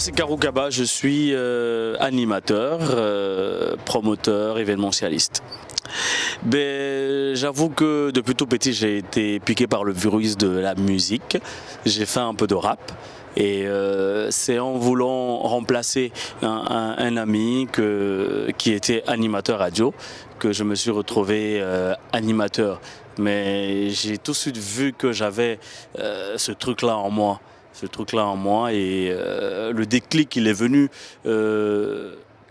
c'est Karou Kaba, je suis animateur, promoteur, événementialiste. J'avoue que depuis tout petit, j'ai été piqué par le virus de la musique. J'ai fait un peu de rap. Et c'est en voulant remplacer un ami qui était animateur radio que je me suis retrouvé animateur. Mais j'ai tout de suite vu que j'avais ce truc-là en moi. Et le déclic il est venu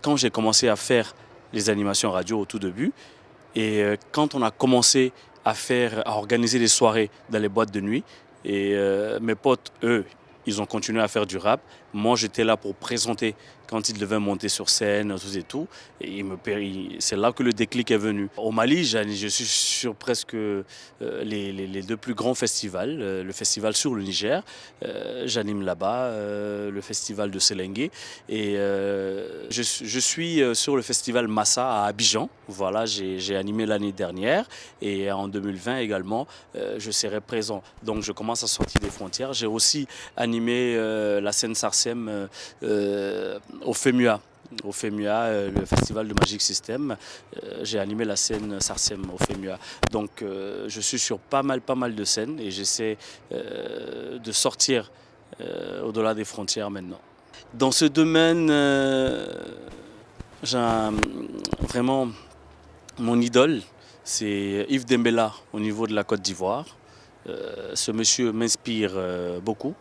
quand j'ai commencé à faire les animations radio au tout début. Et quand on a commencé à organiser des soirées dans les boîtes de nuit, et mes potes, eux, ils ont continué à faire du rap. Moi, j'étais là pour présenter quand ils devaient monter sur scène, tout et tout. Et c'est là que le déclic est venu. Au Mali, je suis sur presque les deux plus grands festivals. Le festival sur le Niger, j'anime là-bas, le festival de Selengue. Et je suis sur le festival Massa à Abidjan. Voilà, j'ai animé l'année dernière. Et en 2020 également, je serai présent. Donc, je commence à sortir des frontières. J'ai aussi animé la scène Sarsem au FEMUA. Au FEMUA, le festival de Magic System, j'ai animé la scène Sarsem au FEMUA. Donc je suis sur pas mal de scènes et j'essaie de sortir au-delà des frontières maintenant. Dans ce domaine, vraiment mon idole, c'est Yves Dembélé au niveau de la Côte d'Ivoire. Ce monsieur m'inspire beaucoup.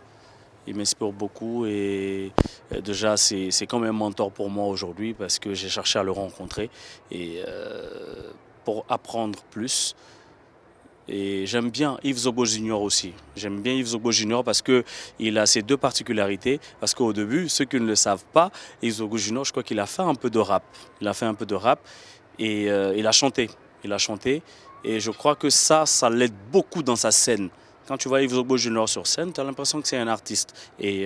Il m'inspire beaucoup et déjà c'est quand même un mentor pour moi aujourd'hui parce que j'ai cherché à le rencontrer et pour apprendre plus. Et j'aime bien Yves Zogo Junior aussi. J'aime bien Yves Zogo Junior parce qu'il a ces deux particularités. Parce qu'au début, ceux qui ne le savent pas, Yves Zogo Junior, je crois qu'il a fait un peu de rap. Il a fait un peu de rap et il a chanté. Et je crois que ça l'aide beaucoup dans sa scène. Quand tu vois Yves Zogo Junior sur scène, tu as l'impression que c'est un artiste et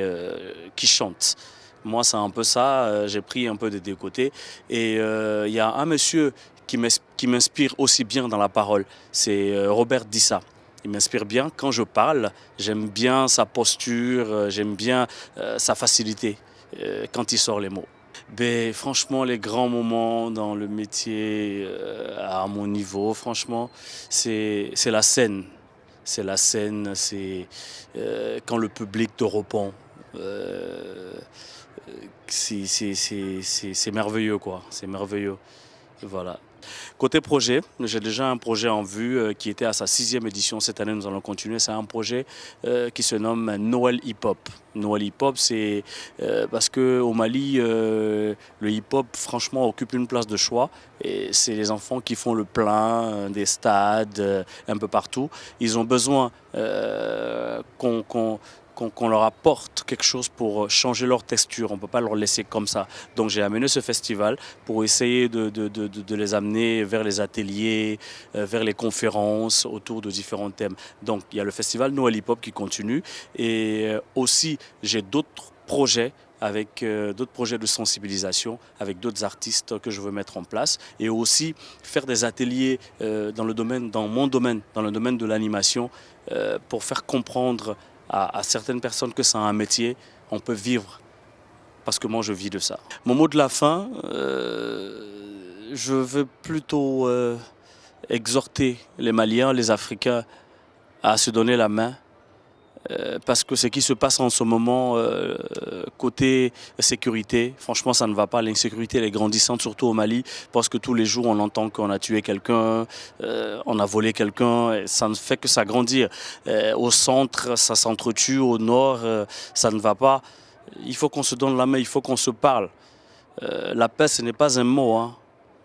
qui chante. Moi, c'est un peu ça. J'ai pris un peu des deux côtés. Et il y a un monsieur qui m'inspire aussi bien dans la parole. C'est Robert Dissa. Il m'inspire bien quand je parle. J'aime bien sa posture. J'aime bien sa facilité quand il sort les mots. Franchement, les grands moments dans le métier à mon niveau, franchement, c'est la scène. C'est la scène, c'est quand le public te répond. C'est merveilleux, quoi. C'est merveilleux. Voilà. Côté projet, j'ai déjà un projet en vue qui était à sa 6e édition. Cette année, nous allons continuer. C'est un projet qui se nomme Noël Hip Hop. Noël Hip Hop, c'est parce qu'au Mali, le hip hop, franchement, occupe une place de choix. Et c'est les enfants qui font le plein des stades, un peu partout. Ils ont besoin qu'on leur apporte quelque chose pour changer leur texture. On ne peut pas leur laisser comme ça. Donc j'ai amené ce festival pour essayer de les amener vers les ateliers, vers les conférences autour de différents thèmes. Donc il y a le festival Noël Hip Hop qui continue et aussi j'ai d'autres projets avec d'autres projets de sensibilisation, avec d'autres artistes que je veux mettre en place et aussi faire des ateliers dans le domaine de l'animation pour faire comprendre à certaines personnes que c'est un métier, on peut vivre, parce que moi je vis de ça. Mon mot de la fin, je veux plutôt exhorter les Maliens, les Africains à se donner la main, parce que ce qui se passe en ce moment, côté sécurité, franchement ça ne va pas. L'insécurité elle est grandissante, surtout au Mali, parce que tous les jours on entend qu'on a tué quelqu'un, on a volé quelqu'un, et ça ne fait que s'agrandir. Au centre, ça s'entretue, au nord, ça ne va pas. Il faut qu'on se donne la main, il faut qu'on se parle. La paix, ce n'est pas un mot, hein,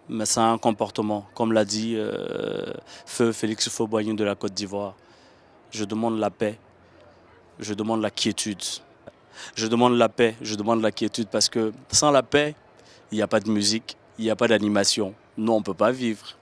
mais c'est un comportement. Comme l'a dit Feu Félix Houphouët-Boigny de la Côte d'Ivoire. Je demande la paix. Je demande la quiétude. Je demande la paix, je demande la quiétude parce que sans la paix, il n'y a pas de musique, il n'y a pas d'animation. Nous, on ne peut pas vivre.